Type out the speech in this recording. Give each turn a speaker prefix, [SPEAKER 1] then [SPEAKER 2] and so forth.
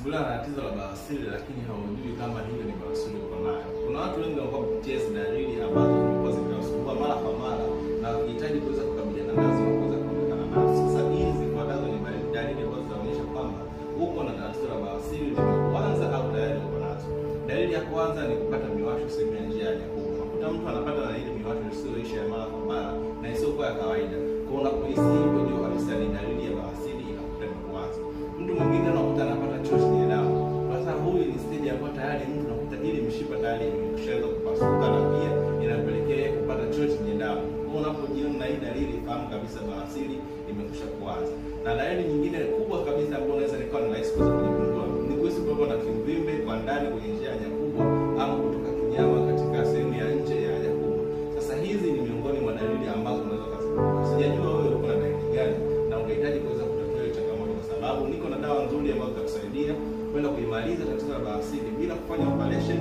[SPEAKER 1] unachukuliwa na tatizo la bawasiri lakini haujui kama hilo ni bawasiri uko nayo. Kuna watu wengi wanakuwa kupitia dalili ambazo zimekuwa zinawasumbua mara kwa mara na wakihitaji kuweza kukabiliana nazo na kuweza kuondokana nazo. Sasa hizi zifuatazo ni dalili ambazo zinaonyesha kwamba uko na tatizo la bawasiri limekuanza au tayari uko nazo. Dalili ya kwanza ni kupata miwasho sehemu ya njia ya haja kubwa. Unakuta mtu anapata na ile miwasho isiyoisha ya mara kwa mara na isiyokuwa ya kawaida. Kwa unapohisi hivyo ndio kabisa ni dalili ya bawasiri inakuta imekuanza. Mtu mwingine anakuta anapata choo chenye damu. Sasa huyu ni stage ambayo tayari mtu anakuta ile mishipa tayari imeshaanza kupasuka na pia inapelekea kupata choo chenye damu. Kwa unapojiona na hii dalili, fahamu kabisa bawasiri imekwisha kuanza. Na dalili nyingine kubwa kabisa ambayo unaweza nikawa ni rahisi kuweza kujigundua ni kuhisi kwamba na kimvimbe kwa ndani kwenye njia ya haja kubwa au kutoka kinyama katika sehemu ya nje ya haja kubwa. Sasa hizi ni miongoni mwa dalili ambazo unaweza kuzigundua. Sijajua wewe uko na dalili gani na unahitaji kuweza kutatua hiyo changamoto, kwa sababu niko na dawa nzuri ambayo itakusaidia kwenda kuimaliza tatizo la bawasiri bila kufanya operation